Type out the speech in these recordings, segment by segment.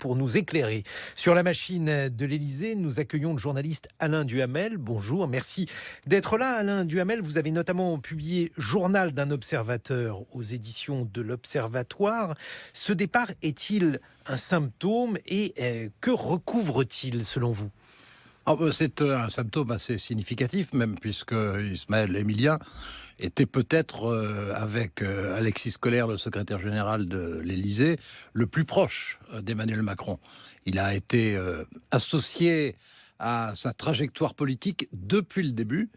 pour nous éclairer. Sur la machine de l'Élysée, nous accueillons le journaliste Alain Duhamel. Bonjour, merci d'être là Alain Duhamel. Vous avez notamment publié Journal d'un observateur aux éditions de l'Observatoire. Ce départ est-il un symptôme et que recouvre-t-il selon vous ? C'est un symptôme assez significatif même, puisque Ismaël Émilien était peut-être, avec Alexis Kohler, le secrétaire général de l'Élysée, le plus proche d'Emmanuel Macron. Il a été associé à sa trajectoire politique depuis le début.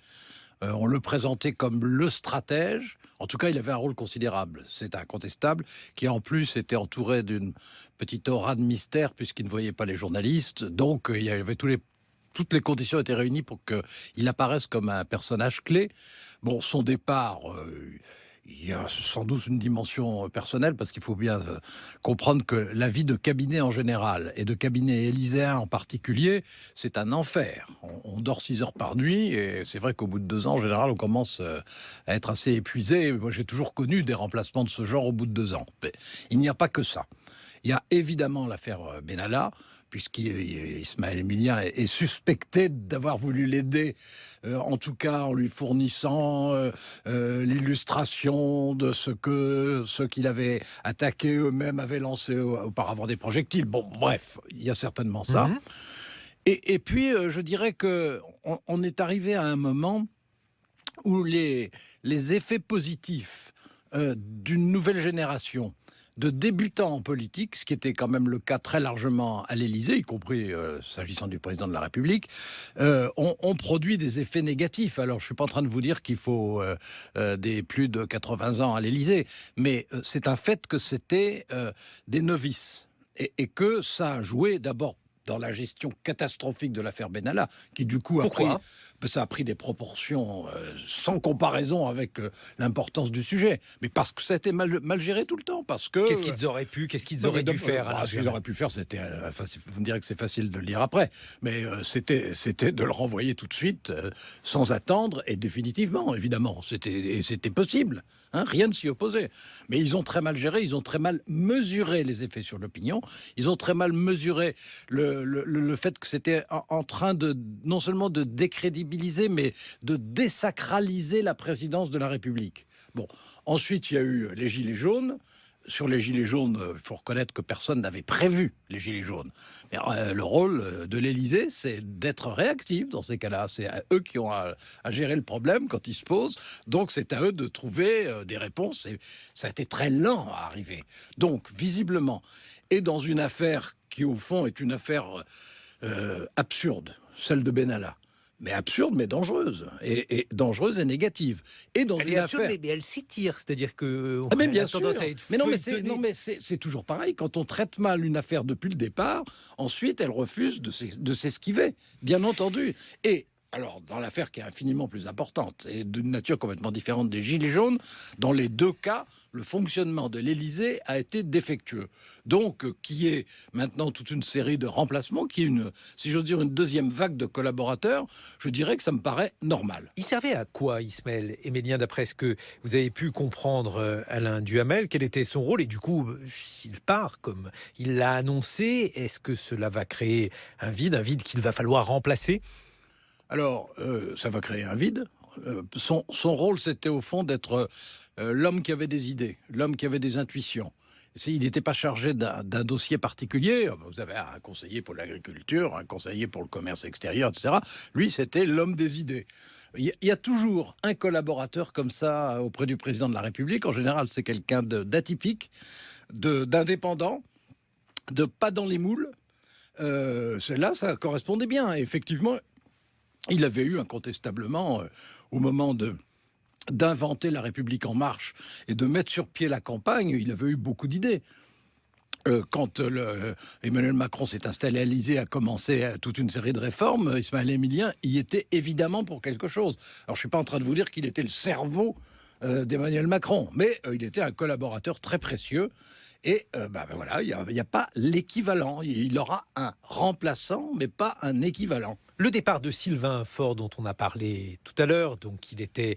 On le présentait comme le stratège. En tout cas, il avait un rôle considérable. C'est incontestable. Qui en plus était entouré d'une petite aura de mystère, puisqu'il ne voyait pas les journalistes. Donc, il y avait toutes les conditions étaient réunies pour qu'il apparaisse comme un personnage clé. Bon, son départ, il y a sans doute une dimension personnelle, parce qu'il faut bien comprendre que la vie de cabinet en général, et de cabinet élyséen en particulier, c'est un enfer. On dort 6 heures par nuit, et c'est vrai qu'au bout de 2 ans, en général, on commence à être assez épuisé. Moi, j'ai toujours connu des remplacements de ce genre au bout de 2 ans. Mais il n'y a pas que ça. Il y a évidemment l'affaire Benalla, puisqu'Ismaël Émilien est suspecté d'avoir voulu l'aider, en tout cas en lui fournissant l'illustration de ce que ceux qu'il avait attaqués eux-mêmes avaient lancé auparavant des projectiles. Bon, bref, il y a certainement ça. Et puis, je dirais qu'on est arrivé à un moment où les effets positifs d'une nouvelle génération de débutants en politique, ce qui était quand même le cas très largement à l'Élysée, y compris s'agissant du président de la République, ont produit des effets négatifs. Alors, je ne suis pas en train de vous dire qu'il faut des plus de 80 ans à l'Élysée, mais c'est un fait que c'était des novices. Et que ça a joué d'abord dans la gestion catastrophique de l'affaire Benalla, qui du coup ça a pris des proportions sans comparaison avec l'importance du sujet. Mais parce que ça a été mal géré tout le temps. Qu'est-ce qu'ils auraient pu, qu'est-ce qu'ils auraient dû faire Ce qu'ils auraient pu faire, c'était... vous me direz que c'est facile de le dire après, mais c'était de le renvoyer tout de suite, sans attendre, et définitivement, évidemment. C'était possible. Hein, rien ne s'y opposait. Mais ils ont très mal géré, ils ont très mal mesuré les effets sur l'opinion, ils ont très mal mesuré le fait que c'était en train de, non seulement de décrédibiliser, mais de désacraliser la présidence de la République. Bon, ensuite, il y a eu les Gilets jaunes. Sur les Gilets jaunes, il faut reconnaître que personne n'avait prévu les Gilets jaunes. Mais, le rôle de l'Élysée, c'est d'être réactif dans ces cas-là. C'est à eux qui ont à gérer le problème quand il se pose. Donc, c'est à eux de trouver des réponses. Et ça a été très lent à arriver. Donc, visiblement, et dans une affaire qui, au fond, est une affaire absurde, celle de Benalla. Mais absurde, mais dangereuse. Et dangereuse et négative. Et dans elle une est absurde, affaire... mais elle s'étire. C'est-à-dire que... mais bien sûr. Mais Mais c'est toujours pareil. Quand on traite mal une affaire depuis le départ, ensuite, elle refuse de s'esquiver. Bien entendu. Et... alors, dans l'affaire qui est infiniment plus importante et d'une nature complètement différente des Gilets jaunes, dans les 2 cas, le fonctionnement de l'Élysée a été défectueux. Donc, qui est maintenant toute une série de remplacements, qui est si j'ose dire, une deuxième vague de collaborateurs, je dirais que ça me paraît normal. Il servait à quoi, Ismaël Émilien, d'après ce que vous avez pu comprendre, Alain Duhamel? Quel était son rôle? Et du coup, s'il part, comme il l'a annoncé, est-ce que cela va créer un vide qu'il va falloir remplacer? Alors, ça va créer un vide. Son rôle, c'était au fond d'être l'homme qui avait des idées, l'homme qui avait des intuitions. Il n'était pas chargé d'un dossier particulier. Vous avez un conseiller pour l'agriculture, un conseiller pour le commerce extérieur, etc. Lui, c'était l'homme des idées. Il y a toujours un collaborateur comme ça auprès du président de la République. En général, c'est quelqu'un d'atypique, d'indépendant, de pas dans les moules. Là, ça correspondait bien. Et effectivement, il avait eu incontestablement, au moment d'inventer la République en marche et de mettre sur pied la campagne, il avait eu beaucoup d'idées. Quand Emmanuel Macron s'est installé à l'Élysée, a commencé toute une série de réformes, Ismaël Émilien y était évidemment pour quelque chose. Alors, je ne suis pas en train de vous dire qu'il était le cerveau d'Emmanuel Macron, mais il était un collaborateur très précieux. Et voilà, il n'y a pas l'équivalent. Il aura un remplaçant, mais pas un équivalent. Le départ de Sylvain Faure, dont on a parlé tout à l'heure, donc il était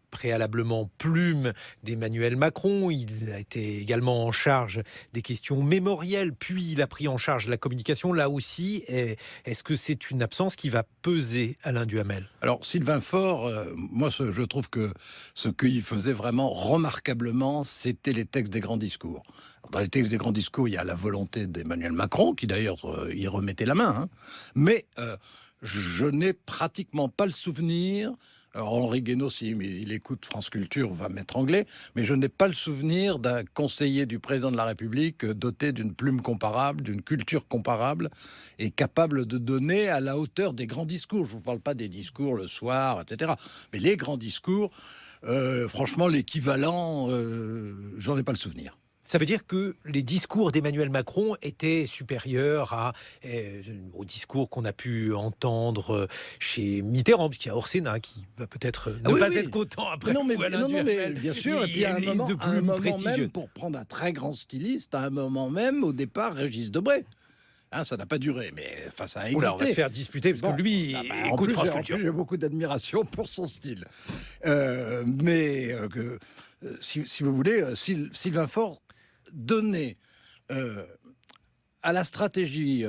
préalablement plume d'Emmanuel Macron, il a été également en charge des questions mémorielles, puis il a pris en charge la communication. Là aussi, est-ce que c'est une absence qui va peser, Alain Duhamel? Alors, Sylvain Faure, moi, je trouve que ce qu'il faisait vraiment remarquablement, c'était les textes des grands discours. Dans les textes des grands discours, il y a la volonté d'Emmanuel Macron, qui d'ailleurs y remettait la main, hein. Mais je n'ai pratiquement pas le souvenir. Alors Henri Guénaud, s'il écoute France Culture, va m'étrangler, mais je n'ai pas le souvenir d'un conseiller du président de la République doté d'une plume comparable, d'une culture comparable, et capable de donner à la hauteur des grands discours. Je ne vous parle pas des discours le soir, etc. Mais les grands discours, franchement, l'équivalent, j'en ai pas le souvenir. Ça veut dire que les discours d'Emmanuel Macron étaient supérieurs aux discours qu'on a pu entendre chez Mitterrand, parce qu'il y a Orsena qui va peut-être ne pas être content après. Non, mais bien sûr. Et puis à un moment même, pour prendre un très grand styliste, à un moment même, au départ, Régis Debray. Hein, ça n'a pas duré, mais ça a existé. Oula, on va se faire disputer, parce que lui, écoute France Culture. J'ai beaucoup d'admiration pour son style. Si vous voulez, Sylvain Faure donnait à la stratégie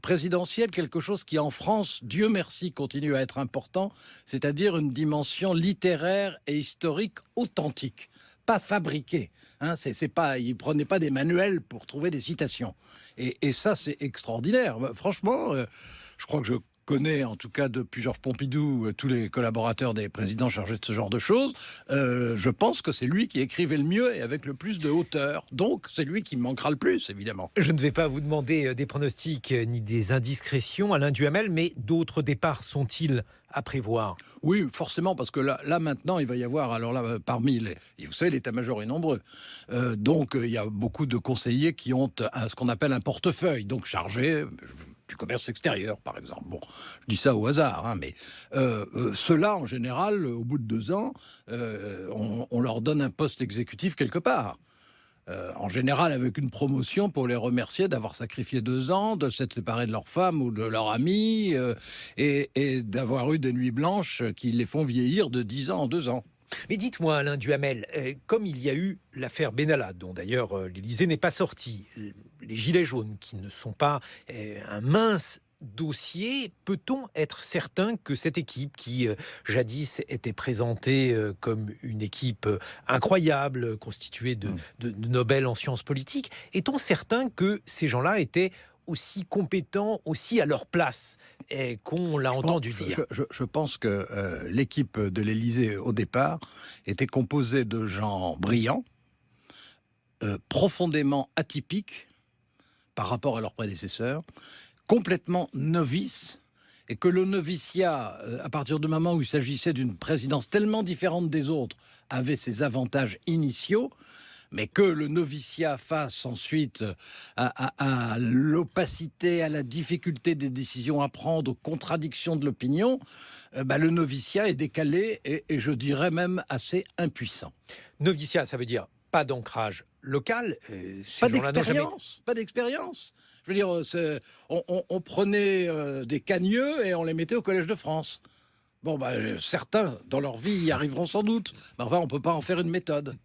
présidentielle quelque chose qui, en France, Dieu merci, continue à être important, c'est-à-dire une dimension littéraire et historique authentique, pas fabriquée. Hein, il prenait pas des manuels pour trouver des citations. Et ça, c'est extraordinaire. Franchement, je crois que je connais, en tout cas depuis Georges Pompidou, tous les collaborateurs des présidents chargés de ce genre de choses. Je pense que c'est lui qui écrivait le mieux et avec le plus de hauteur. Donc, c'est lui qui manquera le plus, évidemment. Je ne vais pas vous demander des pronostics ni des indiscrétions, Alain Duhamel, mais d'autres départs sont-ils à prévoir? Oui, forcément, parce que là maintenant, il va y avoir, alors là, parmi vous savez, l'état-major est nombreux. Donc, il y a beaucoup de conseillers qui ont ce qu'on appelle un portefeuille, donc chargé du commerce extérieur, par exemple. Bon, je dis ça au hasard, hein, mais ceux-là, en général, au bout de 2 ans, on leur donne un poste exécutif quelque part. En général avec une promotion pour les remercier d'avoir sacrifié 2 ans, de s'être séparés de leur femme ou de leur ami, et d'avoir eu des nuits blanches qui les font vieillir de 10 ans en 2 ans. Mais dites-moi, Alain Duhamel, comme il y a eu l'affaire Benalla, dont d'ailleurs l'Élysée n'est pas sorti, les Gilets jaunes, qui ne sont pas un mince dossier, peut-on être certain que cette équipe qui jadis était présentée comme une équipe incroyable, constituée de Nobel en sciences politiques, est-on certain que ces gens-là étaient aussi compétents, aussi à leur place qu'on l'a entendu dire? Je pense que l'équipe de l'Élysée, au départ, était composée de gens brillants, profondément atypiques par rapport à leurs prédécesseurs, complètement novices, et que le noviciat, à partir du moment où il s'agissait d'une présidence tellement différente des autres, avait ses avantages initiaux, mais que le noviciat face ensuite à l'opacité, à la difficulté des décisions à prendre, aux contradictions de l'opinion, le noviciat est décalé et je dirais même assez impuissant. Noviciat, ça veut dire pas d'ancrage local, pas d'expérience, pas d'expérience. Je veux dire, on prenait des cagneux et on les mettait au Collège de France. Bon, certains, dans leur vie, y arriveront sans doute. Mais enfin, on ne peut pas en faire une méthode.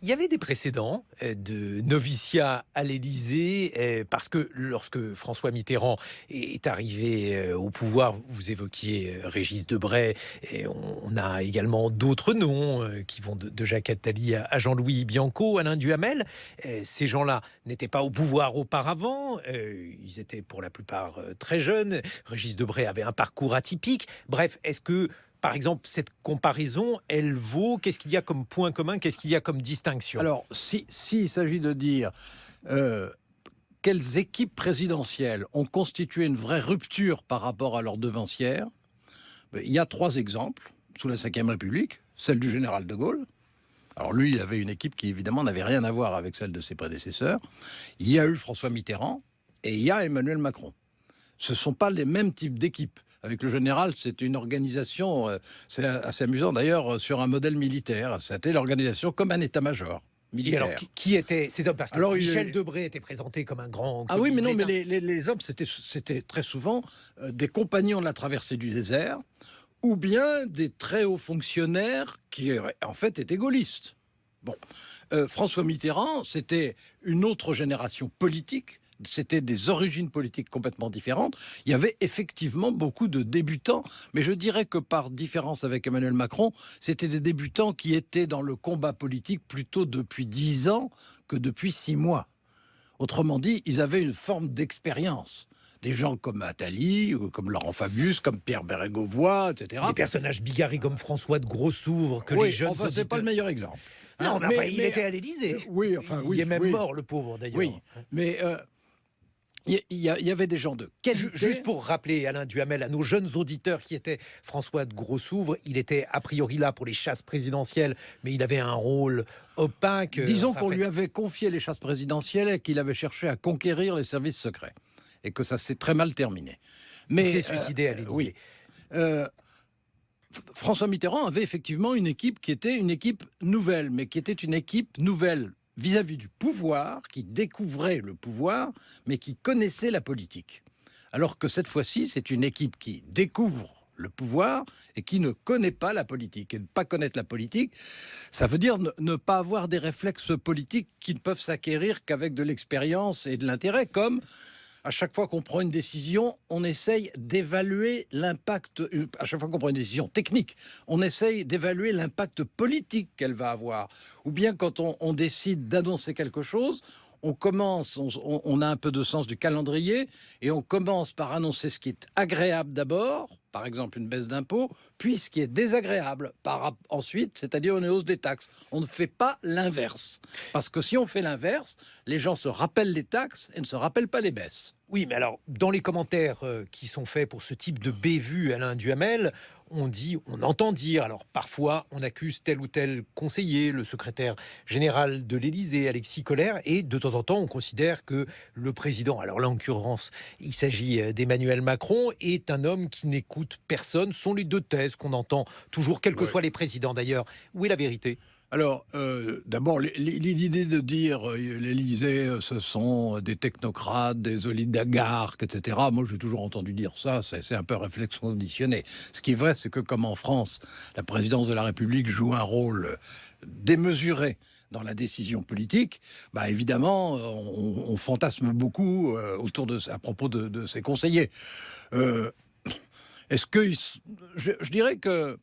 Il y avait des précédents de noviciat à l'Élysée, parce que lorsque François Mitterrand est arrivé au pouvoir, vous évoquiez Régis Debray, et on a également d'autres noms qui vont de Jacques Attali à Jean-Louis Bianco, Alain Duhamel. Ces gens-là n'étaient pas au pouvoir auparavant, ils étaient pour la plupart très jeunes. Régis Debray avait un parcours atypique. Bref, est-ce que par exemple, cette comparaison, elle vaut? Qu'est-ce qu'il y a comme point commun? Qu'est-ce qu'il y a comme distinction? Alors, s'il s'agit de dire quelles équipes présidentielles ont constitué une vraie rupture par rapport à leurs devancières, il y a 3 exemples. Sous la Ve République, celle du général de Gaulle. Alors lui, il avait une équipe qui, évidemment, n'avait rien à voir avec celle de ses prédécesseurs. Il y a eu François Mitterrand et il y a Emmanuel Macron. Ce ne sont pas les mêmes types d'équipes. Avec le général, c'est une organisation, c'est assez amusant d'ailleurs, sur un modèle militaire. C'était l'organisation comme un état-major. Et militaires. alors, qui étaient ces hommes? Parce que Alors, Michel Debré était présenté comme un grand... Ah oui, mais non, mais États. les hommes, c'était très souvent des compagnons de la traversée du désert, ou bien des très hauts fonctionnaires qui, en fait, étaient gaullistes. Bon, François Mitterrand, c'était une autre génération politique, c'était des origines politiques complètement différentes. Il y avait effectivement beaucoup de débutants, mais je dirais que par différence avec Emmanuel Macron, c'était des débutants qui étaient dans le combat politique plutôt depuis 10 ans que depuis 6 mois. Autrement dit, ils avaient une forme d'expérience. Des gens comme Attali, ou comme Laurent Fabius, comme Pierre Bérégovoy, etc. Des personnages bigarrés comme François de Grossouvre, que Oui, les jeunes... enfin, c'est pas le meilleur exemple. Non, Hein, mais, enfin, il était à l'Élysée. oui, enfin, oui, Il est même oui. mort, le pauvre, d'ailleurs. Oui, mais il y avait des gens de qualité. Juste pour rappeler, Alain Duhamel, à nos jeunes auditeurs qui étaient François de Grossouvre, il était a priori là pour les chasses présidentielles, mais il avait un rôle opaque. Disons qu'on lui avait confié les chasses présidentielles et qu'il avait cherché à conquérir les services secrets. Et que ça s'est très mal terminé. Mais il s'est suicidé à l'Élysée. Oui. François Mitterrand avait effectivement une équipe qui était une équipe nouvelle, mais qui était une équipe nouvelle vis-à-vis du pouvoir, qui découvrait le pouvoir, mais qui connaissait la politique. Alors que cette fois-ci, c'est une équipe qui découvre le pouvoir et qui ne connaît pas la politique. Et ne pas connaître la politique, ça veut dire ne pas avoir des réflexes politiques qui ne peuvent s'acquérir qu'avec de l'expérience et de l'intérêt, comme à chaque fois qu'on prend une décision, on essaye d'évaluer l'impact, à chaque fois qu'on prend une décision technique, on essaye d'évaluer l'impact politique qu'elle va avoir. Ou bien quand on décide d'annoncer quelque chose, on commence, on a un peu de sens du calendrier, et on commence par annoncer ce qui est agréable d'abord, par exemple une baisse d'impôts, puis ce qui est désagréable ensuite, c'est-à-dire une hausse des taxes. On ne fait pas l'inverse. Parce que si on fait l'inverse, les gens se rappellent les taxes et ne se rappellent pas les baisses. Oui, mais alors, dans les commentaires qui sont faits pour ce type de bévue, Alain Duhamel, on entend dire, alors parfois on accuse tel ou tel conseiller, le secrétaire général de l'Élysée, Alexis Collère, et de temps en temps on considère que le président, alors là en l'occurrence il s'agit d'Emmanuel Macron, est un homme qui n'écoute personne. Ce sont les deux thèses qu'on entend toujours, quels que soient les présidents d'ailleurs. Où est la vérité ? Alors, d'abord, l'idée de dire l'Élysée, ce sont des technocrates, des oligarques, etc. Moi, j'ai toujours entendu dire ça, c'est un peu réflexe conditionné. Ce qui est vrai, c'est que comme en France, la présidence de la République joue un rôle démesuré dans la décision politique, bah évidemment, on fantasme beaucoup à propos de ses conseillers. Est-ce que... je dirais que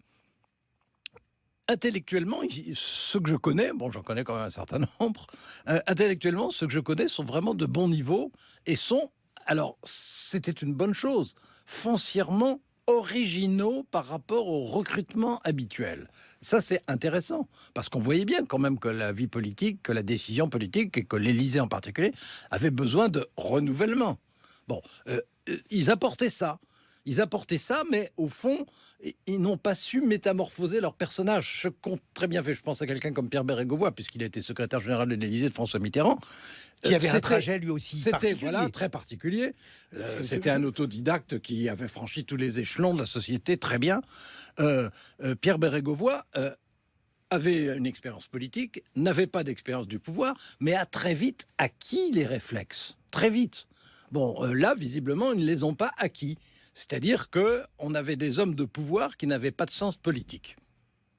intellectuellement, ceux que je connais, bon, j'en connais quand même un certain nombre, intellectuellement, ceux que je connais sont vraiment de bon niveau et sont, alors, c'était une bonne chose, foncièrement originaux par rapport au recrutement habituel. Ça, c'est intéressant, parce qu'on voyait bien quand même que la vie politique, que la décision politique, et que l'Élysée en particulier, avait besoin de renouvellement. Bon, ils apportaient ça. Ils apportaient ça, mais au fond, ils n'ont pas su métamorphoser leur personnage. Ce qu'ont très bien fait, je pense à quelqu'un comme Pierre Bérégovoy, puisqu'il a été secrétaire général de l'Élysée de François Mitterrand. Qui avait un trajet lui aussi particulier. C'était voilà, très particulier. C'était un autodidacte qui avait franchi tous les échelons de la société, très bien. Pierre Bérégovoy avait une expérience politique, n'avait pas d'expérience du pouvoir, mais a très vite acquis les réflexes. Très vite. Bon, là, visiblement, ils ne les ont pas acquis. C'est-à-dire qu'on avait des hommes de pouvoir qui n'avaient pas de sens politique.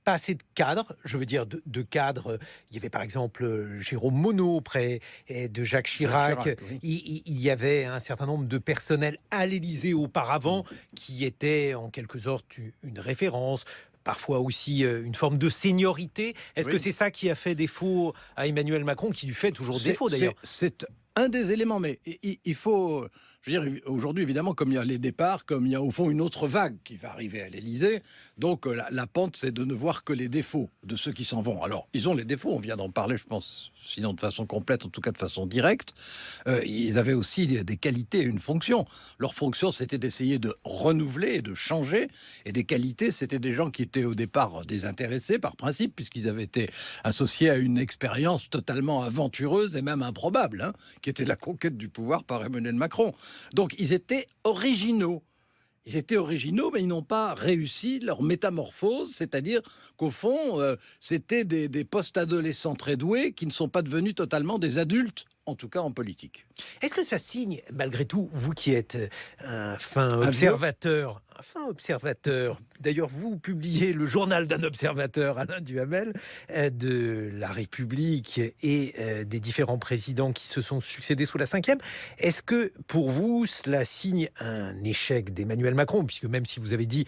Pas assez de cadres, je veux dire de cadres. Il y avait par exemple Jérôme Monod auprès de Jacques Chirac. Oui. Il y avait un certain nombre de personnels à l'Élysée auparavant qui étaient en quelque sorte une référence. Parfois aussi une forme de seniorité. Est-ce que c'est ça qui a fait défaut à Emmanuel Macron, qui lui fait toujours défaut d'ailleurs ? C'est un des éléments, mais il faut... Je veux dire, aujourd'hui, évidemment, comme il y a les départs, comme il y a au fond une autre vague qui va arriver à l'Élysée, donc la pente, c'est de ne voir que les défauts de ceux qui s'en vont. Alors, ils ont les défauts, on vient d'en parler, je pense, sinon de façon complète, en tout cas de façon directe. Ils avaient aussi des qualités et une fonction. Leur fonction, c'était d'essayer de renouveler et de changer, et des qualités, c'était des gens qui étaient au départ désintéressés par principe, puisqu'ils avaient été associés à une expérience totalement aventureuse et même improbable, qui était la conquête du pouvoir par Emmanuel Macron. Donc ils étaient originaux. Ils étaient originaux, mais ils n'ont pas réussi leur métamorphose, c'est-à-dire qu'au fond, c'était des post-adolescents très doués qui ne sont pas devenus totalement des adultes, en tout cas en politique. Est-ce que ça signe, malgré tout, vous qui êtes un fin vieux observateur, d'ailleurs vous publiez le journal d'un observateur, Alain Duhamel, de la République et des différents présidents qui se sont succédés sous la Ve. Est-ce que pour vous cela signe un échec d'Emmanuel Macron, puisque même si vous avez dit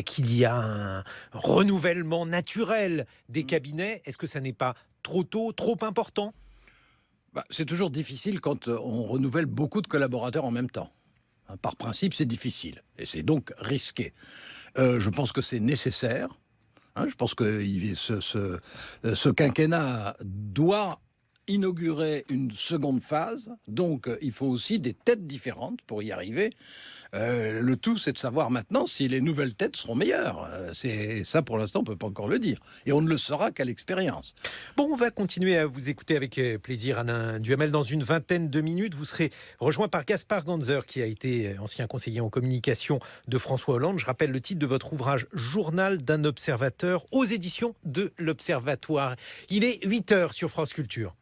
qu'il y a un renouvellement naturel des cabinets, est-ce que ça n'est pas trop tôt, trop important ? C'est toujours difficile quand on renouvelle beaucoup de collaborateurs en même temps. Par principe, c'est difficile et c'est donc risqué. Je pense que c'est nécessaire. Je pense que ce quinquennat doit inaugurer une seconde phase. Donc, il faut aussi des têtes différentes pour y arriver. Le tout, c'est de savoir maintenant si les nouvelles têtes seront meilleures. C'est ça, pour l'instant, on ne peut pas encore le dire. Et on ne le saura qu'à l'expérience. Bon, on va continuer à vous écouter avec plaisir, Alain Duhamel. Dans une vingtaine de minutes, vous serez rejoint par Gaspard Ganzer, qui a été ancien conseiller en communication de François Hollande. Je rappelle le titre de votre ouvrage « Journal d'un observateur » aux éditions de l'Observatoire. Il est 8h sur France Culture.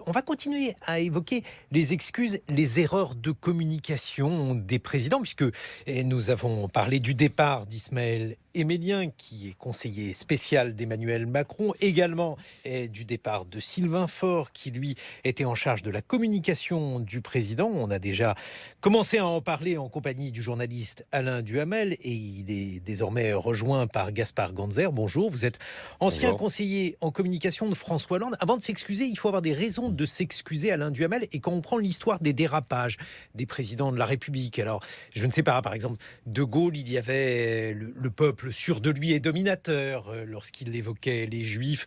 On va continuer à évoquer les excuses, les erreurs de communication des présidents, puisque nous avons parlé du départ d'Ismaël Emelien, qui est conseiller spécial d'Emmanuel Macron, également du départ de Sylvain Faure, qui lui était en charge de la communication du président. On a déjà commencé à en parler en compagnie du journaliste Alain Duhamel, et il est désormais rejoint par Gaspard Ganzer. Bonjour, vous êtes ancien conseiller en communication de François Hollande. Avant de s'excuser, il faut avoir des raisons de s'excuser, Alain Duhamel, et quand on prend l'histoire des dérapages des présidents de la République, alors je ne sais pas, par exemple, De Gaulle, il y avait le peuple sûr de lui et dominateur lorsqu'il évoquait les Juifs.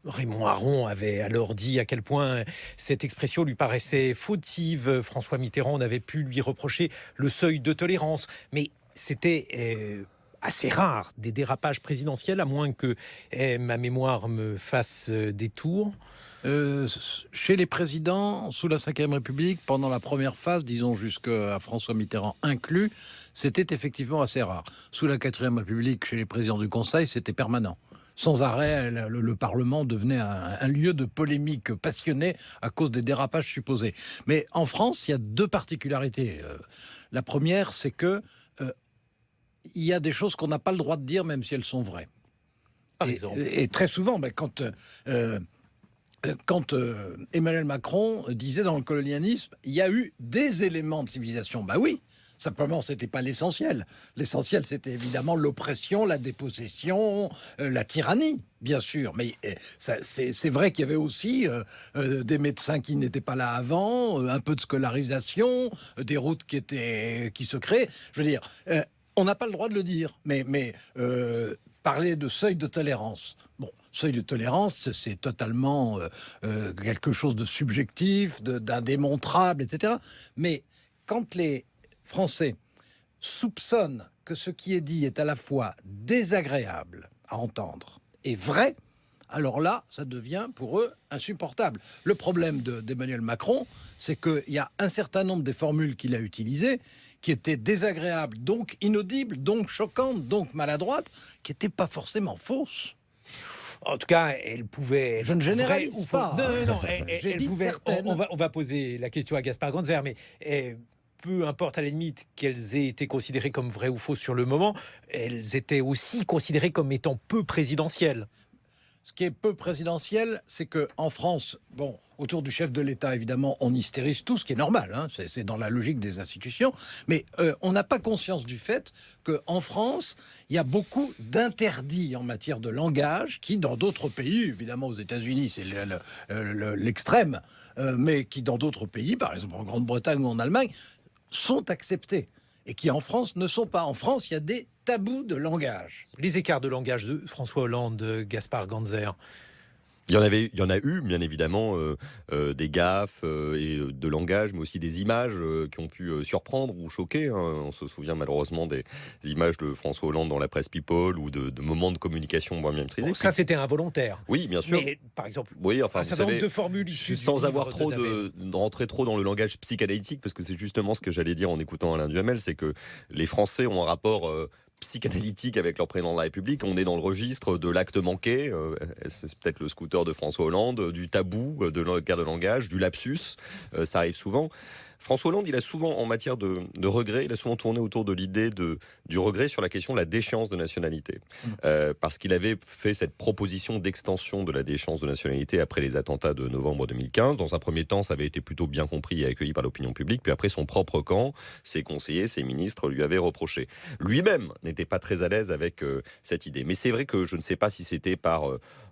Raymond Aron avait alors dit à quel point cette expression lui paraissait fautive. François Mitterrand n'avait pu lui reprocher le seuil de tolérance. Mais c'était assez rare, des dérapages présidentiels, à moins que ma mémoire me fasse des tours. Chez les présidents, sous la Ve République, pendant la première phase, disons jusqu'à François Mitterrand inclus, c'était effectivement assez rare. Sous la Quatrième République, chez les présidents du Conseil, c'était permanent. Sans arrêt, le Parlement devenait un lieu de polémique passionnée à cause des dérapages supposés. Mais en France, il y a deux particularités. La première, c'est que il y a des choses qu'on n'a pas le droit de dire, même si elles sont vraies. Par exemple. Et très souvent, quand Emmanuel Macron disait dans le colonialisme, il y a eu des éléments de civilisation. Bah oui, simplement, c'était pas l'essentiel. L'essentiel, c'était évidemment l'oppression, la dépossession, la tyrannie, bien sûr. Mais c'est vrai qu'il y avait aussi des médecins qui n'étaient pas là avant, un peu de scolarisation, des routes qui se créaient. Je veux dire, on n'a pas le droit de le dire, mais parler de seuil de tolérance. Bon, seuil de tolérance, c'est totalement quelque chose de subjectif, d'indémontrable, etc. Mais quand les Français soupçonnent que ce qui est dit est à la fois désagréable à entendre et vrai, alors là, ça devient pour eux insupportable. Le problème d'Emmanuel Macron, c'est qu'il y a un certain nombre des formules qu'il a utilisées qui étaient désagréables, donc inaudibles, donc choquantes, donc maladroites, qui n'étaient pas forcément fausses. En tout cas, elle pouvait. Je ne généralise pas. Non, elle pouvait. On va poser la question à Gaspard Ganzer, mais peu importe à la limite qu'elles aient été considérées comme vraies ou fausses sur le moment, elles étaient aussi considérées comme étant peu présidentielles. Ce qui est peu présidentiel, c'est qu'en France, bon, autour du chef de l'État, évidemment, on hystérise tout, ce qui est normal, hein, c'est dans la logique des institutions, mais on n'a pas conscience du fait qu'en France, il y a beaucoup d'interdits en matière de langage qui, dans d'autres pays, évidemment aux États-Unis, c'est l'extrême, mais qui, dans d'autres pays, par exemple en Grande-Bretagne ou en Allemagne, sont acceptés. Et qui, en France, ne sont pas. En France, il y a des tabous de langage. Les écarts de langage de François Hollande, Gaspard Ganzer. Il y en a eu, bien évidemment, des gaffes et de langage, mais aussi des images qui ont pu surprendre ou choquer, hein. On se souvient malheureusement des images de François Hollande dans la presse People ou de moments de communication moins bien maîtrisés. Bon, ça, c'était involontaire. Oui, bien sûr. Mais, par exemple, Oui, enfin, un vous certain nombre savez, de formules issues sans du avoir livre trop Davel. de rentrer trop dans le langage psychanalytique, parce que c'est justement ce que j'allais dire en écoutant Alain Duhamel, c'est que les Français ont un rapport psychanalytique avec leur président de la République. On est dans le registre de l'acte manqué, c'est peut-être le scooter de François Hollande, du tabou, de la guerre de langage, du lapsus, ça arrive souvent. François Hollande, il a souvent, en matière de regret, il a souvent tourné autour de l'idée du regret sur la question de la déchéance de nationalité. Parce qu'il avait fait cette proposition d'extension de la déchéance de nationalité après les attentats de novembre 2015. Dans un premier temps, ça avait été plutôt bien compris et accueilli par l'opinion publique. Puis après, son propre camp, ses conseillers, ses ministres lui avaient reproché. Lui-même n'était pas très à l'aise avec cette idée. Mais c'est vrai que je ne sais pas si c'était par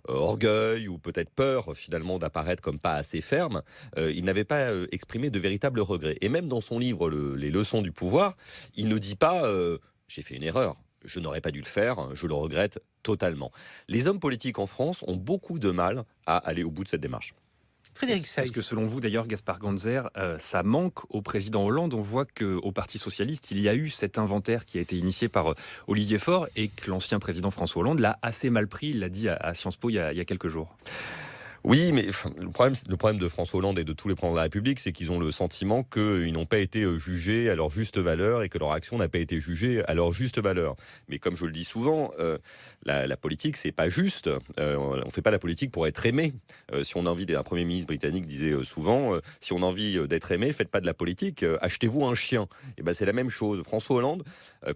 orgueil ou peut-être peur finalement d'apparaître comme pas assez ferme. Il n'avait pas exprimé de véritables regrets. Et même dans son livre Les leçons du pouvoir, il ne dit pas j'ai fait une erreur, je n'aurais pas dû le faire, je le regrette totalement. Les hommes politiques en France ont beaucoup de mal à aller au bout de cette démarche. Frédéric Seyss. Est-ce que selon vous, d'ailleurs, Gaspard Ganzer, ça manque au président Hollande? On voit qu'au Parti Socialiste, il y a eu cet inventaire qui a été initié par Olivier Faure et que l'ancien président François Hollande l'a assez mal pris, il l'a dit à Sciences Po il y a quelques jours. Oui, mais le problème de François Hollande et de tous les présidents de la République, c'est qu'ils ont le sentiment qu'ils n'ont pas été jugés à leur juste valeur et que leur action n'a pas été jugée à leur juste valeur. Mais comme je le dis souvent, la politique, c'est pas juste. On ne fait pas la politique pour être aimé. Si on a envie, un Premier ministre britannique disait souvent, si on a envie d'être aimé, faites pas de la politique, achetez-vous un chien. Et ben c'est la même chose. François Hollande,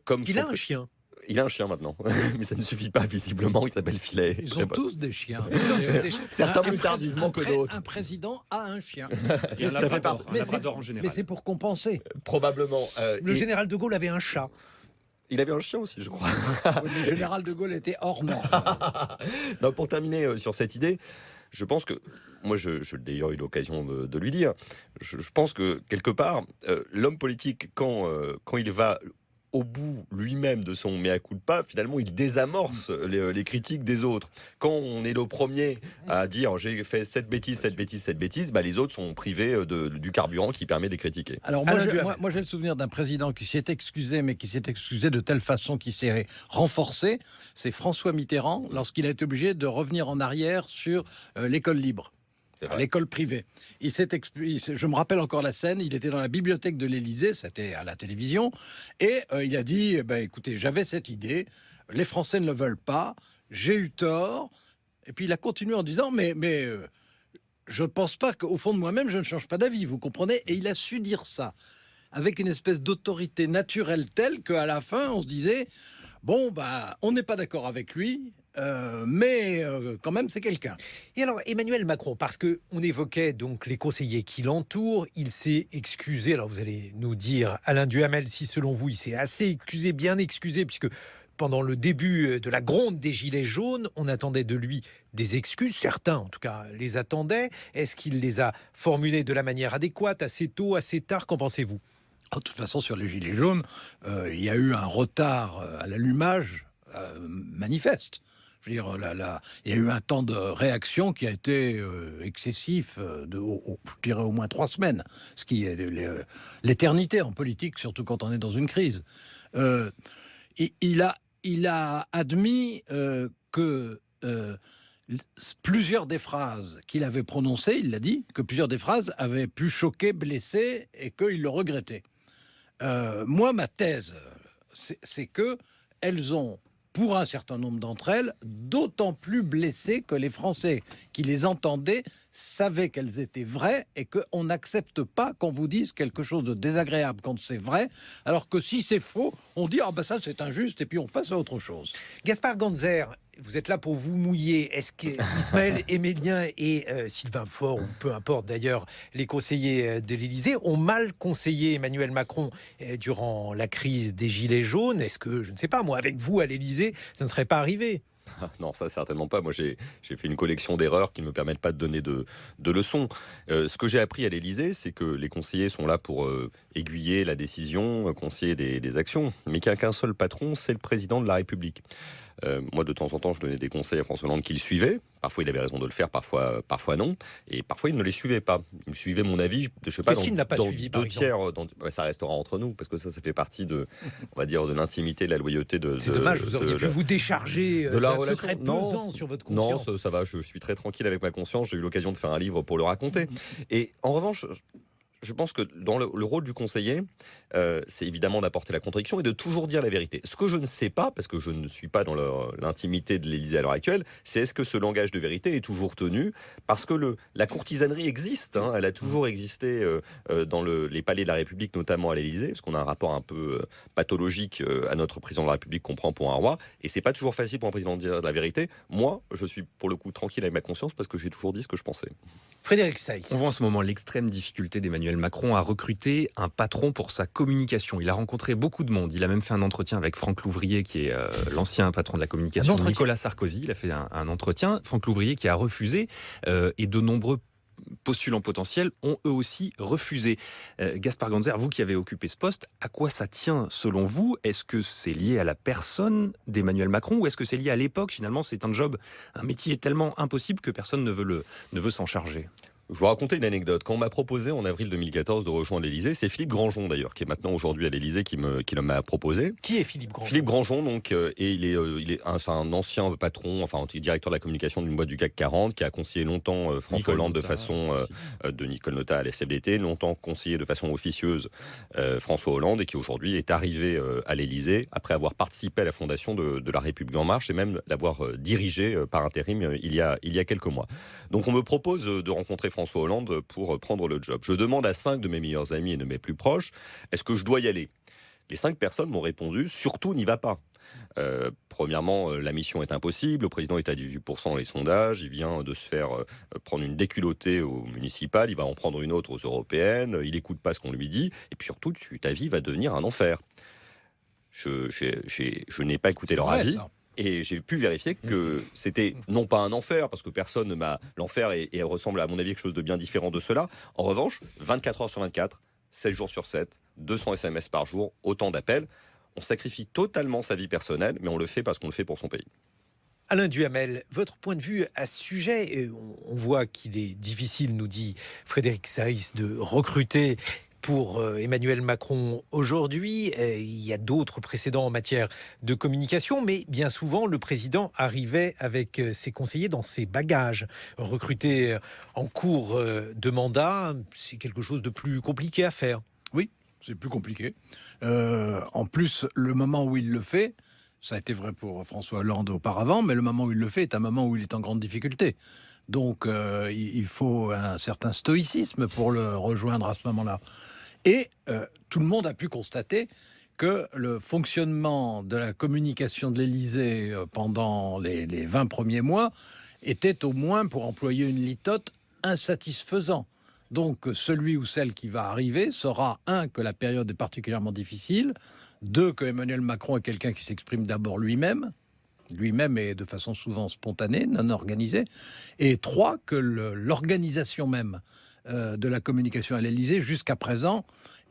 comme Il a un chien. Il a un chien maintenant, mais ça ne suffit pas visiblement, il s'appelle Filet. Ils ont tous des chiens. Certains plus tardivement que d'autres. Un président a un chien. Et un Ça fait labrador, partie- un labrador en Mais général. c'est pour compenser. Probablement. Le général de Gaulle avait un chat. Il avait un chien aussi, je crois. Le général de Gaulle était hors norme. Non, pour terminer sur cette idée, je pense que, moi j'ai d'ailleurs eu l'occasion de lui dire, je pense que quelque part, l'homme politique, quand il va au bout lui-même de son mea culpa, finalement il désamorce les critiques des autres. Quand on est le premier à dire j'ai fait cette bêtise, bah, les autres sont privés du carburant qui permet de les critiquer. Alors moi j'ai le souvenir d'un président qui s'est excusé, mais qui s'est excusé de telle façon qu'il s'est renforcé. C'est François Mitterrand, lorsqu'il a été obligé de revenir en arrière sur l'école libre. L'école privée. Je me rappelle encore la scène, il était dans la bibliothèque de l'Élysée, c'était à la télévision, et il a dit, écoutez, j'avais cette idée, les Français ne le veulent pas, j'ai eu tort, et puis il a continué en disant, mais je ne pense pas qu'au fond de moi-même, je ne change pas d'avis, vous comprenez? Et il a su dire ça, avec une espèce d'autorité naturelle telle qu'à la fin, on se disait, bon, on n'est pas d'accord avec lui, mais quand même, c'est quelqu'un. Et alors, Emmanuel Macron, parce qu'on évoquait donc les conseillers qui l'entourent, il s'est excusé. Alors, vous allez nous dire, Alain Duhamel, si selon vous, il s'est assez excusé, bien excusé, puisque pendant le début de la gronde des Gilets jaunes, on attendait de lui des excuses. Certains, en tout cas, les attendaient. Est-ce qu'il les a formulées de la manière adéquate, assez tôt, assez tard? Qu'en pensez-vous? De toute façon, sur les Gilets jaunes, il y a eu un retard à l'allumage manifeste. Je veux dire, il y a eu un temps de réaction qui a été excessif, je dirais au moins 3 semaines, ce qui est l'éternité en politique, surtout quand on est dans une crise. Il a admis que plusieurs des phrases qu'il avait prononcées, il l'a dit, que plusieurs des phrases avaient pu choquer, blesser, et qu'il le regrettait. Moi, ma thèse, c'est que elles ont, pour un certain nombre d'entre elles, d'autant plus blessé que les Français qui les entendaient savaient qu'elles étaient vraies et qu'on n'accepte pas qu'on vous dise quelque chose de désagréable quand c'est vrai, alors que si c'est faux, on dit « Ah ben ça c'est injuste » et puis on passe à autre chose. Gaspard Ganzer, vous êtes là pour vous mouiller. Est-ce qu'Ismaël Emelien et Sylvain Faure, ou peu importe d'ailleurs, les conseillers de l'Élysée, ont mal conseillé Emmanuel Macron durant la crise des Gilets jaunes? Est-ce que, je ne sais pas, moi, avec vous à l'Élysée, ça ne serait pas arrivé? Non, ça certainement pas. Moi, j'ai fait une collection d'erreurs qui ne me permettent pas de donner de leçons. Ce que j'ai appris à l'Élysée, c'est que les conseillers sont là pour aiguiller la décision, conseiller des actions, mais qu'il n'y a qu'un seul patron, c'est le président de la République. Moi, de temps en temps, je donnais des conseils à François Hollande qu'il suivait. Parfois, il avait raison de le faire, parfois non. Et parfois, il ne les suivait pas. Il suivait mon avis, je sais pas, Qu'est-ce qu'il n'a pas dans suivi, par exemple ? ça restera entre nous, parce que ça fait partie on va dire, de l'intimité, de la loyauté de. C'est dommage, vous auriez pu vous décharger d'un relation. secret Non, pesant sur votre conscience. Non, ça va, je suis très tranquille avec ma conscience. J'ai eu l'occasion de faire un livre pour le raconter. Et en revanche, je pense que dans le rôle du conseiller, c'est évidemment d'apporter la contradiction et de toujours dire la vérité. Ce que je ne sais pas, parce que je ne suis pas dans l'intimité de l'Élysée à l'heure actuelle, c'est est-ce que ce langage de vérité est toujours tenu ? Parce que la courtisanerie existe, hein, elle a toujours existé dans les palais de la République, notamment à l'Élysée, parce qu'on a un rapport un peu pathologique à notre président de la République qu'on prend pour un roi, et c'est pas toujours facile pour un président de dire la vérité. Moi, je suis pour le coup tranquille avec ma conscience parce que j'ai toujours dit ce que je pensais. Frédéric Seyss. On voit en ce moment l'extrême difficulté d'Emmanuel Macron à recruter un patron pour sa communication. Il a rencontré beaucoup de monde. Il a même fait un entretien avec Franck Louvrier, qui est l'ancien patron de la communication de Nicolas Sarkozy. Il a fait un entretien. Franck Louvrier qui a refusé et de nombreux postulants potentiels ont eux aussi refusé. Gaspard Ganzer, vous qui avez occupé ce poste, à quoi ça tient selon vous ? Est-ce que c'est lié à la personne d'Emmanuel Macron ou est-ce que c'est lié à l'époque ? Finalement, c'est un métier tellement impossible que personne ne veut s'en charger. Je vais vous raconter une anecdote. Quand on m'a proposé en avril 2014 de rejoindre l'Élysée, c'est Philippe Grandjean d'ailleurs, qui est maintenant aujourd'hui à l'Élysée, qui m'a proposé. Qui est Philippe Grandjean ? Philippe Grandjean, donc, c'est un ancien patron, enfin directeur de la communication d'une boîte du CAC 40, qui a conseillé longtemps François Hollande de façon de Nicole Notat à la CFDT, longtemps conseillé de façon officieuse François Hollande, et qui aujourd'hui est arrivé à l'Élysée après avoir participé à la fondation de la République en marche et même l'avoir dirigé par intérim il y a quelques mois. Donc on me propose de rencontrer François Hollande pour prendre le job. Je demande à 5 de mes meilleurs amis et de mes plus proches, est-ce que je dois y aller ? Les 5 personnes m'ont répondu, surtout n'y va pas. Premièrement, la mission est impossible, le président est à 18% dans les sondages, il vient de se faire prendre une déculottée aux municipales, il va en prendre une autre aux européennes, il n'écoute pas ce qu'on lui dit, et puis surtout, ta vie va devenir un enfer. Je n'ai pas écouté leur avis. Ça. Et j'ai pu vérifier que c'était non pas un enfer, parce que personne ne m'a... L'enfer et ressemble à mon avis à quelque chose de bien différent de cela. En revanche, 24 heures sur 24, 7 jours sur 7, 200 SMS par jour, autant d'appels. On sacrifie totalement sa vie personnelle, mais on le fait parce qu'on le fait pour son pays. Alain Duhamel, votre point de vue à ce sujet, on voit qu'il est difficile, nous dit Frédéric Seyss, de recruter pour Emmanuel Macron aujourd'hui. Il y a d'autres précédents en matière de communication, mais bien souvent, le président arrivait avec ses conseillers dans ses bagages. Recruter en cours de mandat, c'est quelque chose de plus compliqué à faire. Oui, c'est plus compliqué. En plus, le moment où il le fait, ça a été vrai pour François Hollande auparavant, mais le moment où il le fait est un moment où il est en grande difficulté. Donc, il faut un certain stoïcisme pour le rejoindre à ce moment-là. Et tout le monde a pu constater que le fonctionnement de la communication de l'Élysée pendant les 20 premiers mois était au moins, pour employer une litote, insatisfaisant. Donc, celui ou celle qui va arriver saura, 1, que la période est particulièrement difficile, 2, que Emmanuel Macron est quelqu'un qui s'exprime d'abord lui-même et de façon souvent spontanée, non organisée, et 3, que l'organisation même de la communication à l'Élysée, jusqu'à présent,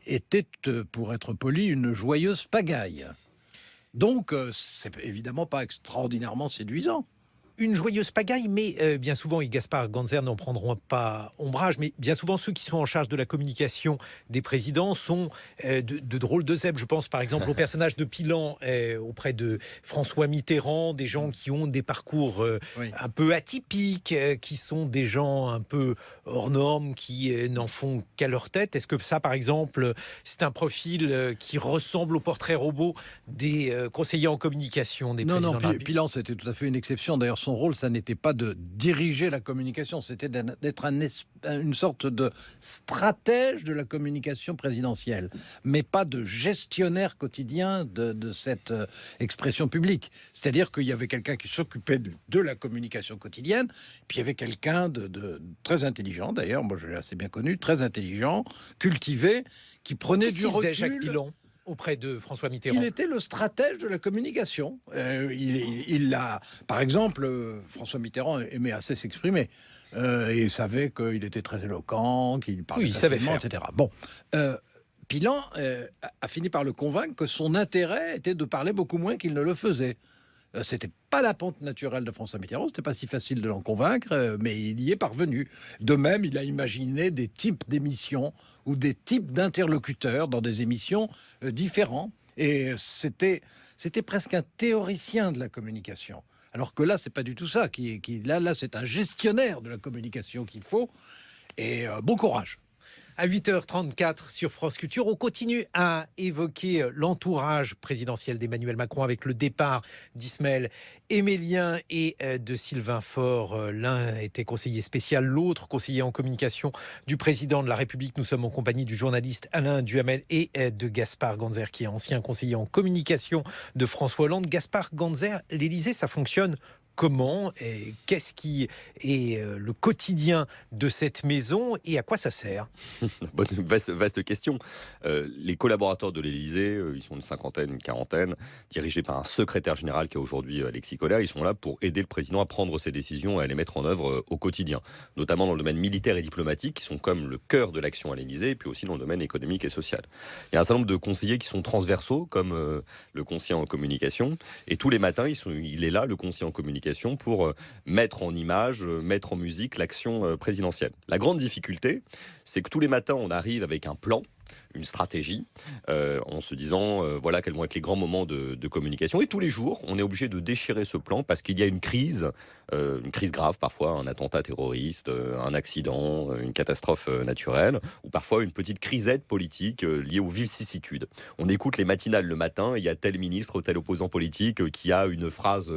était, pour être poli, une joyeuse pagaille. Donc, c'est évidemment pas extraordinairement séduisant. Une joyeuse pagaille, mais bien souvent, et Gaspard Ganzer n'en prendront pas ombrage, mais bien souvent, ceux qui sont en charge de la communication des présidents sont de drôles de zèbres. Je pense par exemple au personnage de Pilan auprès de François Mitterrand, des gens qui ont des parcours un peu atypiques, qui sont des gens un peu hors normes, qui n'en font qu'à leur tête. Est-ce que ça, par exemple, c'est un profil qui ressemble au portrait robot des conseillers en communication des présidents? Non, Pilan, c'était tout à fait une exception. D'ailleurs, son rôle, ça n'était pas de diriger la communication, c'était d'être une sorte de stratège de la communication présidentielle, mais pas de gestionnaire quotidien de cette expression publique. C'est-à-dire qu'il y avait quelqu'un qui s'occupait de la communication quotidienne, puis il y avait quelqu'un de très intelligent, d'ailleurs, moi je l'ai assez bien connu, très intelligent, cultivé, qui prenait du recul. Jacques Pilan auprès de François Mitterrand. Il était le stratège de la communication. Par exemple, François Mitterrand aimait assez s'exprimer et savait qu'il était très éloquent, qu'il parlait facilement, etc. Bon, Pilan a fini par le convaincre que son intérêt était de parler beaucoup moins qu'il ne le faisait. C'était pas la pente naturelle de François Mitterrand, c'était pas si facile de l'en convaincre, mais il y est parvenu. De même, il a imaginé des types d'émissions ou des types d'interlocuteurs dans des émissions différents. Et c'était presque un théoricien de la communication. Alors que là, c'est pas du tout ça. Là, c'est un gestionnaire de la communication qu'il faut. Et bon courage. À 8h34 sur France Culture, on continue à évoquer l'entourage présidentiel d'Emmanuel Macron avec le départ d'Ismaël Emelien et de Sylvain Faure. L'un était conseiller spécial, l'autre conseiller en communication du président de la République. Nous sommes en compagnie du journaliste Alain Duhamel et de Gaspard Ganzer, qui est ancien conseiller en communication de François Hollande. Gaspard Ganzer, l'Élysée, ça fonctionne comment et qu'est-ce qui est le quotidien de cette maison et à quoi ça sert? Vaste question. Les collaborateurs de l'Élysée, ils sont une cinquantaine, une quarantaine, dirigés par un secrétaire général qui est aujourd'hui Alexis Collère. Ils sont là pour aider le président à prendre ses décisions et à les mettre en œuvre au quotidien, notamment dans le domaine militaire et diplomatique, qui sont comme le cœur de l'action à l'Élysée, et puis aussi dans le domaine économique et social. Il y a un certain nombre de conseillers qui sont transversaux, comme le conseiller en communication, et tous les matins, il est là, le conseiller en communication, pour mettre en image, mettre en musique l'action présidentielle. La grande difficulté, c'est que tous les matins, on arrive avec un plan, une stratégie, en se disant voilà quels vont être les grands moments de communication. Et tous les jours, on est obligé de déchirer ce plan parce qu'il y a une crise grave parfois, un attentat terroriste, un accident, une catastrophe naturelle, ou parfois une petite crisette politique liée aux vicissitudes. On écoute les matinales le matin, il y a tel ministre, tel opposant politique qui a une phrase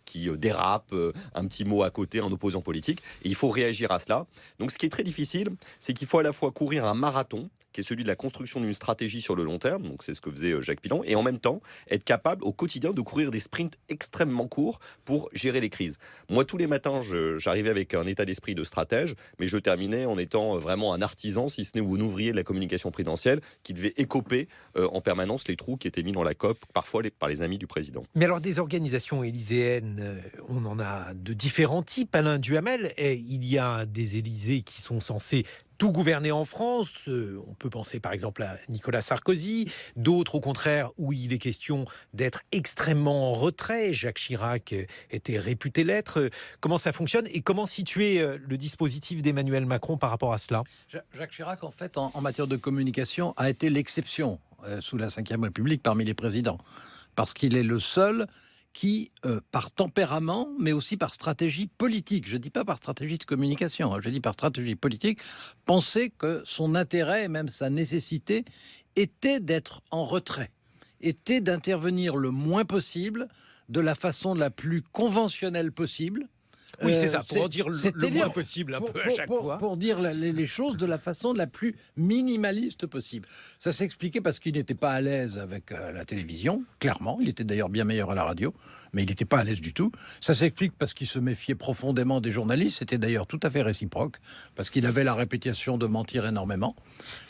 qui dérape, un petit mot à côté, un opposant politique, et il faut réagir à cela. Donc ce qui est très difficile, c'est qu'il faut à la fois courir un marathon, qui est celui de la construction d'une stratégie sur le long terme, donc c'est ce que faisait Jacques Pilon, et en même temps être capable au quotidien de courir des sprints extrêmement courts pour gérer les crises. Moi, tous les matins, j'arrivais avec un état d'esprit de stratège, mais je terminais en étant vraiment un artisan, si ce n'est ou un ouvrier de la communication présidentielle, qui devait écoper en permanence les trous qui étaient mis dans la cope, parfois par les amis du président. Mais alors, des organisations élyséennes, on en a de différents types, Alain Duhamel. Et il y a des Élysées qui sont censés tout gouverner en France. On peut penser par exemple à Nicolas Sarkozy, d'autres au contraire où il est question d'être extrêmement en retrait. Jacques Chirac était réputé l'être. Comment ça fonctionne et comment situer le dispositif d'Emmanuel Macron par rapport à cela? Jacques Chirac, en fait, en matière de communication, a été l'exception sous la Ve République parmi les présidents. Parce qu'il est le seul qui, par tempérament, mais aussi par stratégie politique, je ne dis pas par stratégie de communication, je dis par stratégie politique, pensait que son intérêt et même sa nécessité était d'être en retrait, était d'intervenir le moins possible, de la façon la plus conventionnelle possible. Oui, c'est ça, pour en dire le moins possible, à chaque fois. Pour dire les choses de la façon la plus minimaliste possible. Ça s'expliquait parce qu'il n'était pas à l'aise avec la télévision, clairement. Il était d'ailleurs bien meilleur à la radio, mais il n'était pas à l'aise du tout. Ça s'explique parce qu'il se méfiait profondément des journalistes. C'était d'ailleurs tout à fait réciproque, parce qu'il avait la réputation de mentir énormément.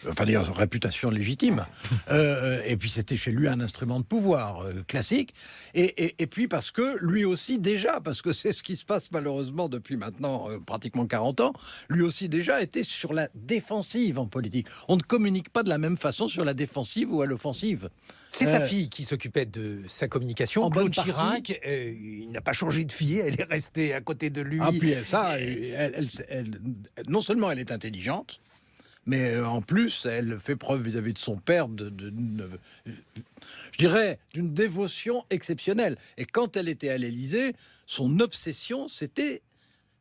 Enfin, d'ailleurs, réputation légitime. Et puis, c'était chez lui un instrument de pouvoir classique. Et puis, parce que lui aussi, déjà, parce que c'est ce qui se passe malheureusement depuis maintenant pratiquement 40 ans, lui aussi déjà était sur la défensive en politique. On ne communique pas de la même façon sur la défensive ou à l'offensive. C'est sa fille qui s'occupait de sa communication. Claude Chirac, il n'a pas changé de fille, elle est restée à côté de lui. Ah, puis ça, non seulement elle est intelligente, mais en plus, elle fait preuve vis-à-vis de son père je dirais, d'une dévotion exceptionnelle. Et quand elle était à l'Élysée, son obsession, c'était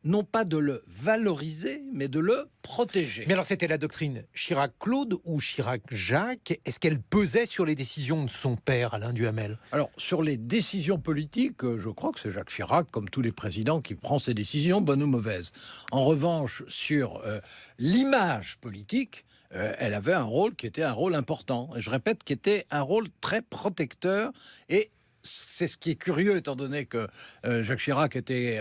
non pas de le valoriser, mais de le protéger. Mais alors, c'était la doctrine Chirac-Claude ou Chirac-Jacques? Est-ce qu'elle pesait sur les décisions de son père, Alain Duhamel? Alors, sur les décisions politiques, je crois que c'est Jacques Chirac, comme tous les présidents, qui prend ses décisions, bonnes ou mauvaises. En revanche, sur l'image politique, elle avait un rôle qui était un rôle important. Et je répète, qui était un rôle très protecteur. Et c'est ce qui est curieux, étant donné que Jacques Chirac était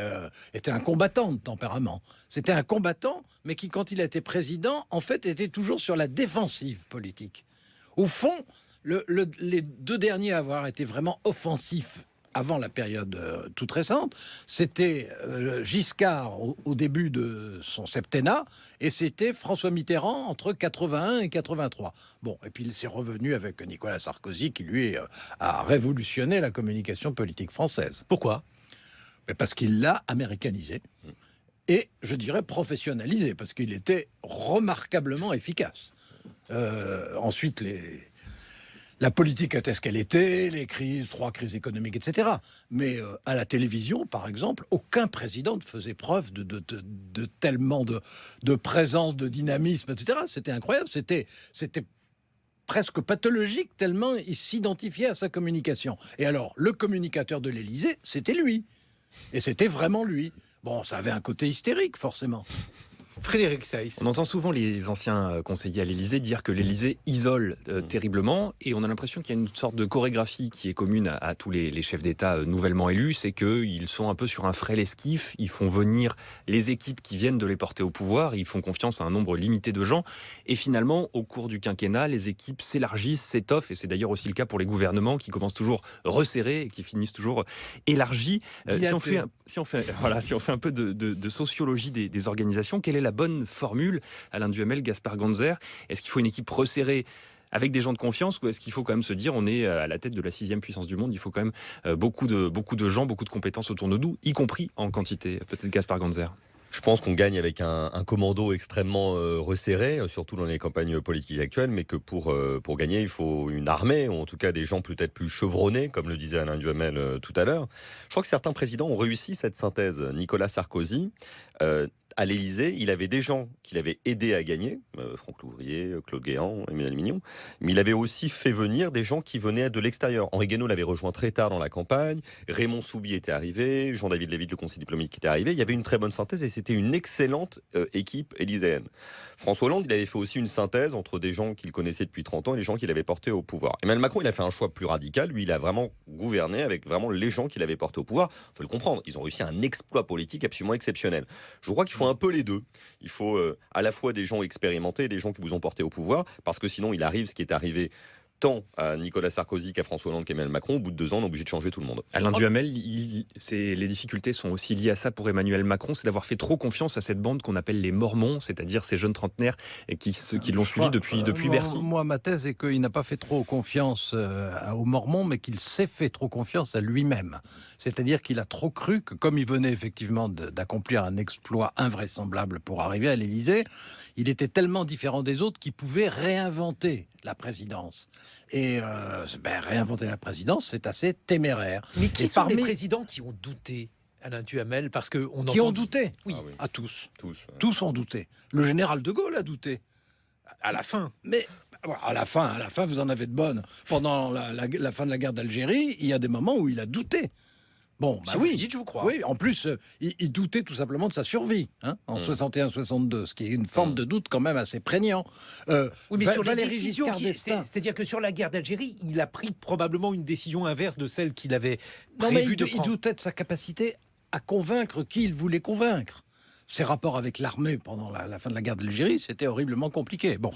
un combattant de tempérament. C'était un combattant, mais qui, quand il a été président, en fait, était toujours sur la défensive politique. Au fond, les deux derniers à avoir été vraiment offensifs avant la période toute récente, c'était Giscard au début de son septennat, et c'était François Mitterrand entre 81 et 83. Bon, et puis il s'est revenu avec Nicolas Sarkozy, qui lui a révolutionné la communication politique française. Pourquoi? Mais parce qu'il l'a américanisé, et je dirais professionnalisé, parce qu'il était remarquablement efficace. Ensuite, la politique était ce qu'elle était, les crises, 3 crises économiques, etc. Mais à la télévision, par exemple, aucun président ne faisait preuve de tellement de présence, de dynamisme, etc. C'était incroyable, c'était presque pathologique, tellement il s'identifiait à sa communication. Et alors, le communicateur de l'Élysée, c'était lui. Et c'était vraiment lui. Bon, ça avait un côté hystérique, forcément. Frédéric Seyss. On entend souvent les anciens conseillers à l'Élysée dire que l'Élysée isole terriblement, et on a l'impression qu'il y a une sorte de chorégraphie qui est commune à tous les chefs d'État nouvellement élus, c'est qu'ils sont un peu sur un frêle esquif, ils font venir les équipes qui viennent de les porter au pouvoir, ils font confiance à un nombre limité de gens, et finalement, au cours du quinquennat, les équipes s'élargissent, s'étoffent, et c'est d'ailleurs aussi le cas pour les gouvernements qui commencent toujours resserrés et qui finissent toujours élargis. Si on fait un peu de sociologie des organisations, quelle est la bonne formule, Alain Duhamel, Gaspard Ganzer? Est-ce qu'il faut une équipe resserrée avec des gens de confiance, ou est-ce qu'il faut quand même se dire on est à la tête de la 6e puissance du monde, il faut quand même beaucoup de gens, beaucoup de compétences autour de nous, y compris en quantité? Peut-être Gaspard Ganzer. Je pense qu'on gagne avec un commando extrêmement resserré, surtout dans les campagnes politiques actuelles, mais que pour gagner, il faut une armée, ou en tout cas des gens peut-être plus chevronnés, comme le disait Alain Duhamel tout à l'heure. Je crois que certains présidents ont réussi cette synthèse. Nicolas Sarkozy, à l'Élysée, il avait des gens qu'il avait aidés à gagner, Franck Louvrier, Claude Guéant, Emmanuel Mignon, mais il avait aussi fait venir des gens qui venaient de l'extérieur. Henri Guénaud l'avait rejoint très tard dans la campagne, Raymond Soubi était arrivé, Jean-David Lévy, le conseiller diplomatique, était arrivé. Il y avait une très bonne synthèse et c'était une excellente équipe élyséenne. François Hollande, il avait fait aussi une synthèse entre des gens qu'il connaissait depuis 30 ans et les gens qu'il avait portés au pouvoir. Emmanuel Macron, il a fait un choix plus radical. Lui, il a vraiment gouverné avec vraiment les gens qu'il avait portés au pouvoir. Il faut le comprendre, ils ont réussi un exploit politique absolument exceptionnel. Je crois qu'il faut un peu les deux. Il faut à la fois des gens expérimentés, des gens qui vous ont porté au pouvoir, parce que sinon il arrive ce qui est arrivé tant à Nicolas Sarkozy qu'à François Hollande qu'à Emmanuel Macron. Au bout de 2 ans, on est obligé de changer tout le monde. Alain Duhamel, les difficultés sont aussi liées à ça pour Emmanuel Macron, c'est d'avoir fait trop confiance à cette bande qu'on appelle les Mormons, c'est-à-dire ces jeunes trentenaires qui l'ont suivi depuis Bercy. Moi, ma thèse est qu'il n'a pas fait trop confiance aux Mormons, mais qu'il s'est fait trop confiance à lui-même. C'est-à-dire qu'il a trop cru que, comme il venait effectivement d'accomplir un exploit invraisemblable pour arriver à l'Élysée, il était tellement différent des autres qu'il pouvait réinventer la présidence. Et réinventer la présidence, c'est assez téméraire. Mais qui sont les présidents qui ont douté, Alain Duhamel, parce que ont douté? Oui. Ah oui. À tous. Tous ont douté. Le général de Gaulle a douté. À la fin. Mais à la fin, vous en avez de bonnes. Pendant la fin de la guerre d'Algérie, il y a des moments où il a douté. Bon, si vous le dites, je vous crois. Oui, en plus, il doutait tout simplement de sa survie, en 61-62, ce qui est une forme de doute quand même assez prégnant. Oui, mais sur Valéry décisions, Giscard d'Estaing. c'est-à-dire que sur la guerre d'Algérie, il a pris probablement une décision inverse de celle qu'il avait Non, mais prévu de il prendre. doutait de sa capacité à convaincre qui il voulait convaincre. Ses rapports avec l'armée pendant la fin de la guerre d'Algérie, c'était horriblement compliqué. Bon,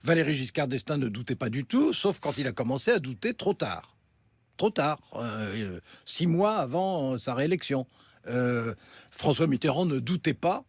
Valéry Giscard d'Estaing ne doutait pas du tout, sauf quand il a commencé à douter trop tard. 6 mois avant sa réélection. François Mitterrand ne doutait pas.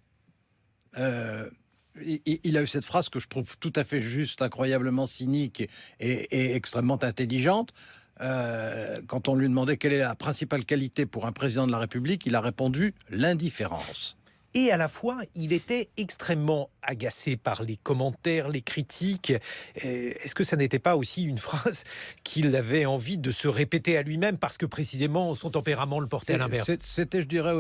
Il a eu cette phrase que je trouve tout à fait juste, incroyablement cynique et extrêmement intelligente. Quand on lui demandait quelle est la principale qualité pour un président de la République, il a répondu l'indifférence. Et à la fois, il était extrêmement agacé par les commentaires, les critiques. Est-ce que ça n'était pas aussi une phrase qu'il avait envie de se répéter à lui-même parce que précisément son tempérament le portait à l'inverse? C'était, je dirais,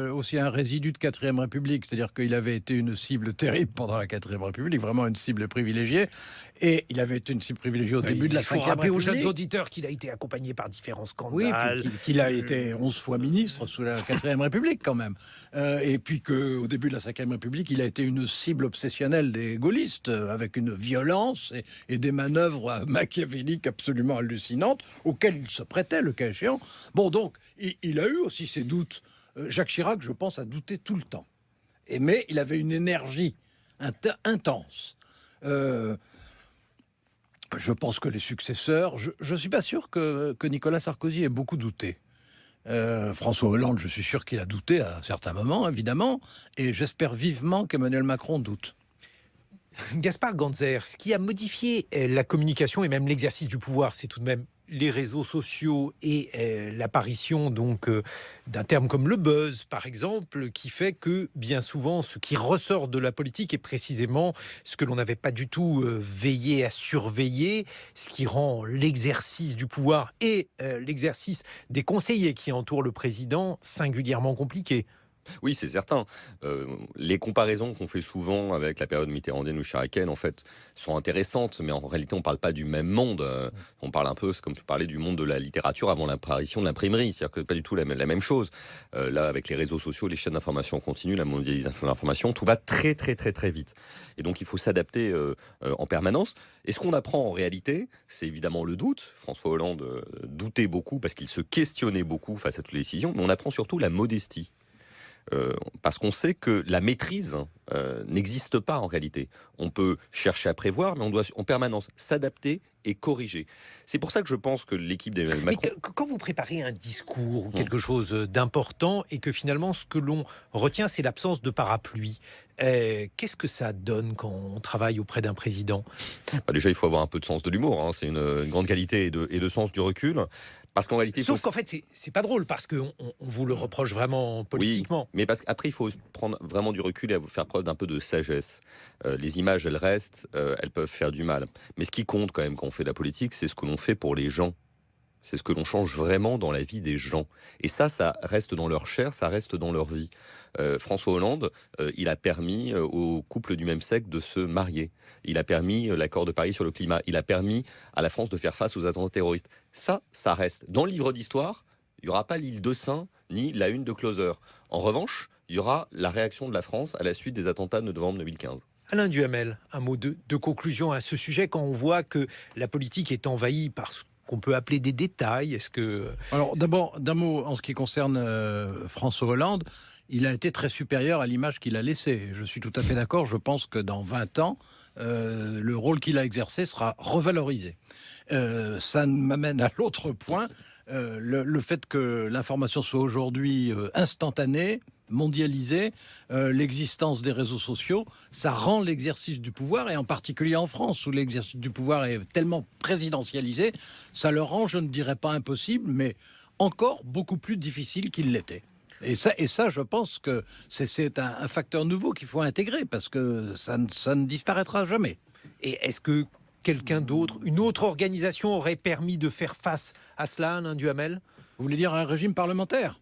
aussi un résidu de 4ème République. C'est-à-dire qu'il avait été une cible terrible pendant la 4ème République, vraiment une cible privilégiée. Et il avait été une cible privilégiée au début de la 5ème République. Il faut rappeler aux jeunes auditeurs qu'il a été accompagné par différents scandales. Oui, qu'il a été 11 fois ministre sous la 4ème République quand même. Et puis qu'au début de la 5ème République, il a été une cible obsessionnelle des gaullistes, avec une violence et des manœuvres machiavéliques absolument hallucinantes, auxquelles il se prêtait, le cas échéant. Bon, donc, il a eu aussi ses doutes. Jacques Chirac, je pense, a douté tout le temps. Mais il avait une énergie intense. Je pense que les successeurs... Je ne suis pas sûr que Nicolas Sarkozy ait beaucoup douté. François Hollande, je suis sûr qu'il a douté à certains moments, évidemment, et j'espère vivement qu'Emmanuel Macron doute. Gaspard Ganzer, ce qui a modifié la communication et même l'exercice du pouvoir, c'est tout de même les réseaux sociaux et l'apparition donc d'un terme comme le buzz, par exemple, qui fait que bien souvent, ce qui ressort de la politique est précisément ce que l'on n'avait pas du tout veillé à surveiller, ce qui rend l'exercice du pouvoir et l'exercice des conseillers qui entourent le président singulièrement compliqué. Oui, c'est certain. Les comparaisons qu'on fait souvent avec la période mitterrandienne ou chiracienne, en fait, sont intéressantes, mais en réalité, on ne parle pas du même monde. On parle un peu, c'est comme tu parlais, du monde de la littérature avant l'apparition de l'imprimerie. C'est-à-dire que pas du tout la même chose. Là, avec les réseaux sociaux, les chaînes d'information continuent, la mondialisation de l'information, tout va très, très, très, très vite. Et donc, il faut s'adapter en permanence. Et ce qu'on apprend en réalité, c'est évidemment le doute. François Hollande doutait beaucoup parce qu'il se questionnait beaucoup face à toutes les décisions, mais on apprend surtout la modestie. Parce qu'on sait que la maîtrise n'existe pas en réalité. On peut chercher à prévoir, mais on doit en permanence s'adapter et corriger. C'est pour ça que je pense que l'équipe d'Emmanuel Macron... Mais quand vous préparez un discours ou quelque chose d'important et que finalement ce que l'on retient c'est l'absence de parapluie, qu'est-ce que ça donne quand on travaille auprès d'un président? Déjà, il faut avoir un peu de sens de l'humour. Hein. C'est une grande qualité et de sens du recul. Parce qu'en réalité, Sauf qu'en fait, c'est pas drôle parce qu'on vous le reproche vraiment politiquement. Oui, mais parce qu'après, il faut prendre vraiment du recul et faire preuve d'un peu de sagesse. Les images, elles restent, elles peuvent faire du mal. Mais ce qui compte quand même quand on fait de la politique, c'est ce que l'on fait pour les gens. C'est ce que l'on change vraiment dans la vie des gens. Et ça reste dans leur chair, ça reste dans leur vie. François Hollande, il a permis aux couples du même sexe de se marier. Il a permis l'accord de Paris sur le climat. Il a permis à la France de faire face aux attentats terroristes. Ça reste. Dans le livre d'histoire, il n'y aura pas l'île de Saint ni la une de Closer. En revanche, il y aura la réaction de la France à la suite des attentats de novembre 2015. Alain Duhamel, un mot de conclusion à ce sujet quand on voit que la politique est envahie par ce qu'on peut appeler des détails. Est-ce que... Alors d'abord, d'un mot en ce qui concerne François Hollande, il a été très supérieur à l'image qu'il a laissée. Je suis tout à fait d'accord, je pense que dans 20 ans, le rôle qu'il a exercé sera revalorisé. Ça m'amène à l'autre point, le fait que l'information soit aujourd'hui instantanée, mondialisée, l'existence des réseaux sociaux, ça rend l'exercice du pouvoir, et en particulier en France, où l'exercice du pouvoir est tellement présidentialisé, ça le rend, je ne dirais pas impossible, mais encore beaucoup plus difficile qu'il l'était. Et ça, je pense que c'est un facteur nouveau qu'il faut intégrer, parce que ça ne disparaîtra jamais. Et est-ce que quelqu'un d'autre, une autre organisation aurait permis de faire face à cela, Alain Duhamel? Vous voulez dire un régime parlementaire ?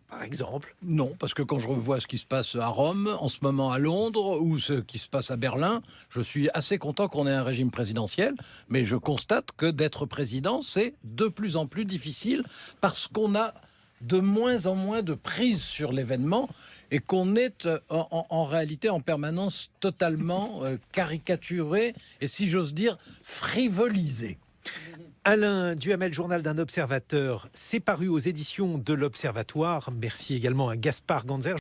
Par exemple? Non, parce que quand je revois ce qui se passe à Rome, en ce moment à Londres, ou ce qui se passe à Berlin, je suis assez content qu'on ait un régime présidentiel, mais je constate que d'être président, c'est de plus en plus difficile, parce qu'on a de moins en moins de prise sur l'événement, et qu'on est en réalité en permanence totalement caricaturé, et si j'ose dire, frivolisé. Alain Duhamel, journal d'un observateur, c'est paru aux éditions de l'Observatoire. Merci également à Gaspard Ganzer.